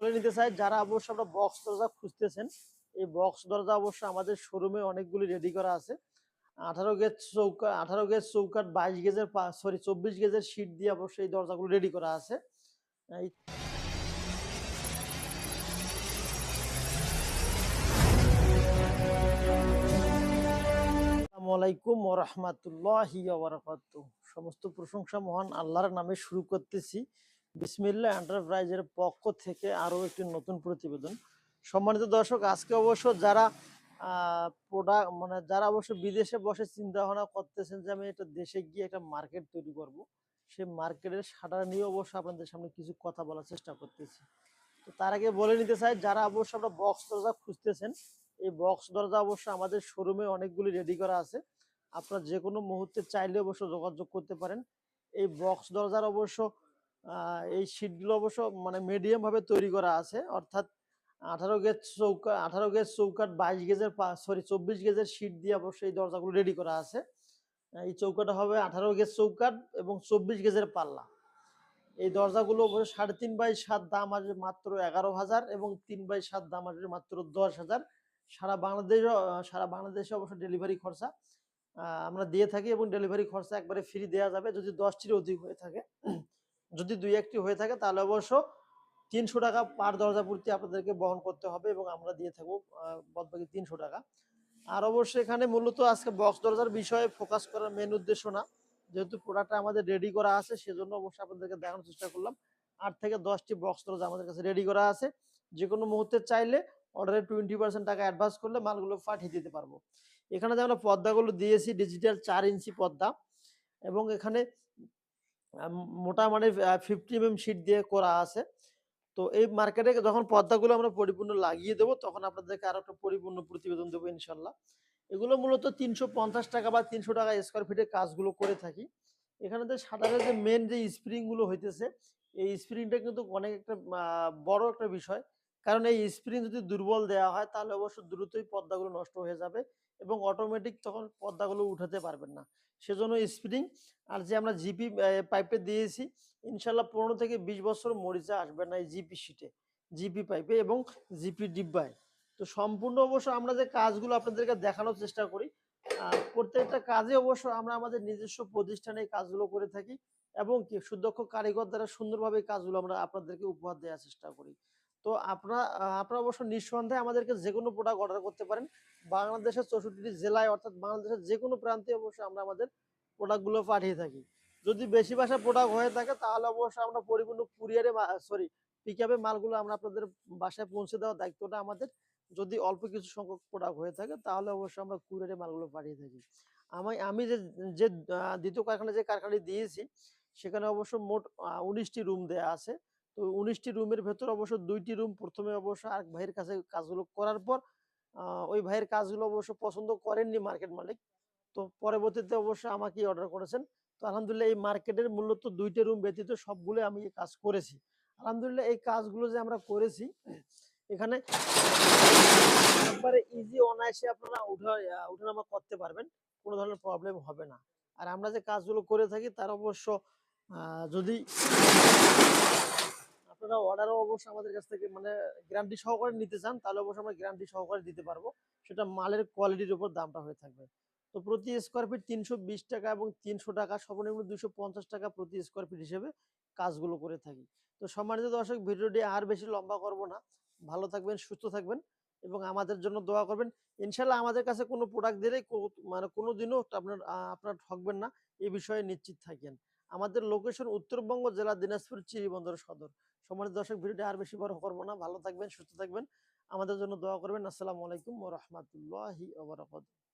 বলে নিতে চাই যারা অবশ্য আমরা বক্স দরজা খুঁজতেছেন, এই বক্স দরজা অবশ্য আমাদের শোরুমে অনেকগুলি রেডি করা আছে। 18 গেজ চৌকাঠ, 22 গেজের 24 গেজের শীট দিয়ে অবশ্য এই দরজাগুলো রেডি করা আছে। এই আসসালামু আলাইকুম ওয়া রাহমাতুল্লাহি ওয়া বারাকাতুহু। সমস্ত প্রশংসা মহান আল্লাহর নামে শুরু করতেছি। বিসমিল্লাহ এন্টারপ্রাইজের পক্ষ থেকে আরো একটি নতুন প্রতিবেদন। সম্মানিত দর্শক, আজকে অবশ্য যারা প্রোডাক্ট মানে যারা অবশ্য বিদেশে বসে চিন্তা ভাবনা করতেছেন যে আমি একটা দেশে গিয়ে একটা মার্কেট তৈরি করব, সেই মার্কেটের সাটার নিয়ে অবশ্য আপনাদের সামনে কিছু কথা বলার চেষ্টা করতেছি। তো তার আগে বলে নিতে চাই যারা অবশ্য আমরা বক্স দরজা খুঁজতেছেন, এই বক্স দরজা অবশ্য আমাদের শোরুমে অনেকগুলি রেডি করা আছে। আপনারা যে কোনো মুহূর্তে চাইলে অবশ্য যোগাযোগ করতে পারেন। এই বক্স দরজার অবশ্য এই শীটগুলো অবশ্য মানে মিডিয়াম ভাবে তৈরি করা আছে, অর্থাৎ 18 গেজ চৌকাঠ 24 গেজের শীট দিয়ে অবশ্য এই দরজাগুলো রেডি করা আছে। এই চৌকাটা হবে 18 গেজ চৌকাঠ এবং 24 গেজের পাল্লা। এই দরজাগুলো 3.5 বাই 7 দাম আসবে মাত্র 11,000 এবং 3 বাই 7 দাম আসবে মাত্র 10,000। সারা বাংলাদেশে অবশ্য ডেলিভারি খরচা আমরা দিয়ে থাকি এবং ডেলিভারি খরচা একবারে ফ্রি দেওয়া যাবে যদি 10টির অধিক হয়ে থাকে। যদি 2-1টি হয়ে থাকে তাহলে অবশ্য 300 টাকা পার দরজা প্রতি আপনাদেরকে বহন করতে হবে এবং আমরা দিয়ে থাকবো বাদবাকি 300 টাকা। আর অবশ্যই এখানে মূলত আজকে বক্স দরজার বিষয়ে ফোকাস করার মেন উদ্দেশ্য না, যেহেতু প্রোডাক্টটা আমাদের রেডি করা আছে সেজন্য অবশ্যই আপনাদেরকে দেখানোর চেষ্টা করলাম। 8 থেকে 10টি বক্স দরজা আমাদের কাছে রেডি করা আছে। যে কোনো মুহূর্তে চাইলে অর্ডারের 20% টাকা অ্যাডভান্স করলে মালগুলো পাঠিয়ে দিতে পারবো। এখানে যে আমরা পর্দাগুলো দিয়েছি ডিজিটাল 4 ইঞ্চি পর্দা এবং এখানে মোটা মানে 50 mm শীট দিয়ে করা আছে। তো এই মার্কেটে যখন পর্দাগুলো আমরা পরিপূর্ণ লাগিয়ে দেবো তখন আপনাদেরকে আরো একটা পরিপূর্ণ প্রতিবেদন দেবো ইনশাল্লাহ। এগুলো মূলত 350 টাকা বা 300 টাকা স্কোয়ার ফিটে কাজগুলো করে থাকি। এখানে যে শাটারের যে মেন যে স্প্রিং গুলো হইতেছে, এই স্প্রিংটা কিন্তু অনেক একটা বড় একটা বিষয়। কারণ এই স্প্রিং যদি দুর্বল দেওয়া হয় তাহলে অবশ্য দ্রুতই পর্দাগুলো নষ্ট হয়ে যাবে এবং অটোমেটিক তখন পর্দাগুলো উঠাতে পারবেন না। সেজন্য স্প্রিং আর যে আমরা জিপি পাইপে দিয়েছি, ইনশাল্লাহ 15 থেকে 20 বছর মরিচা আসবে না এই জিপি শিটে, জিপি পাইপে এবং জিপি ডিব্বায়। তো সম্পূর্ণ অবশ্য আমরা যে কাজগুলো আপনাদেরকে দেখানোর চেষ্টা করি, প্রত্যেকটা কাজে অবশ্য আমরা আমাদের নিজস্ব প্রতিষ্ঠানে এই কাজগুলো করে থাকি এবং কি সুদক্ষ কারিগর দ্বারা সুন্দরভাবে এই কাজগুলো আমরা আপনাদেরকে উপহার দেওয়ার চেষ্টা করি। তো আপনারা অবশ্য নিঃসন্দেহে আমাদেরকে যে কোনো প্রোডাক্ট অর্ডার করতে পারেন। বাংলাদেশের 64টি জেলায় অর্থাৎ বাংলাদেশের যে কোনো প্রান্তে অবশ্যই আমরা আমাদের প্রোডাক্টগুলো পাঠিয়ে থাকি। যদি বেশি ভাষা প্রোডাক্ট হয়ে থাকে তাহলে অবশ্যই আমরা পরিপূর্ণ কুরিয়ারে পিকআপে মালগুলো আমরা আপনাদের বাসায় পৌঁছে দেওয়ার দায়িত্বটা আমাদের। যদি অল্প কিছু সংখ্যক প্রোডাক্ট হয়ে থাকে তাহলে অবশ্যই আমরা কুরিয়ারে মালগুলো পাঠিয়ে থাকি। আমি যে যে দ্বিতীয় কারখানা যে কারখানাটি দিয়েছি সেখানে অবশ্য মোট 19টি রুম দেয়া আছে। তো 19টি রুমের ভেতর অবশ্য 2টি রুম প্রথমে অবশ্য আরেক ভাইয়ের কাছে কাজগুলো করার পর ওই ভাইয়ের কাজগুলো অবশ্য পছন্দ করেননি মার্কেট মালিক। তো পরবর্তীতে অবশ্যই আমাকেই অর্ডার করেছেন। তো আলহামদুলিল্লাহ এই মার্কেটের মূলত 2টা রুম ব্যতীত সবগুলো আমি এই কাজ করেছি। আলহামদুলিল্লাহ এই কাজগুলো যে আমরা করেছি এখানে একবারে ইজি অনায়াসে আপনারা উঠানামা করতে পারবেন। কোনো ধরনের প্রবলেম হবে না। আর আমরা যে কাজগুলো করে থাকি তার অবশ্য যদি আপনারা অর্ডারও অবশ্যই আমাদের কাছ থেকে মানে গ্যারান্টি সহকারে নিতে চান তাহলে অবশ্যই আমরা গ্যারান্টি সহকারে দিতে পারবো। সেটা মালের কোয়ালিটির উপর দামটা হয়ে থাকবে। তো প্রতি স্কোয়ার ফিট 320 টাকা এবং 300 টাকা সর্বনিম্ন 250 টাকা প্রতি স্কোয়ার ফিট হিসেবে কাজগুলো করে থাকি। তো সম্মানিত দর্শক, ভিডিওটি আর বেশি লম্বা করব না। ভালো থাকবেন, সুস্থ থাকবেন এবং আমাদের জন্য দোয়া করবেন। ইনশাআল্লাহ আমাদের কাছে কোনো প্রোডাক্ট দিলেই মানে কোনোদিনও আপনারা ঠকবেন না, এই বিষয়ে নিশ্চিত থাকেন। আমাদের লোকেশন উত্তরবঙ্গ জেলা দিনাজপুর চিরিবন্দর সদর। সম্মানিত দর্শক, ভিডিওটি আর বেশি বড় করবো না। ভালো থাকবেন, সুস্থ থাকবেন, আমাদের জন্য দোয়া করবেন। আসসালামু আলাইকুম ওয়া রাহমাতুল্লাহি ওয়া বারাকাতুহু।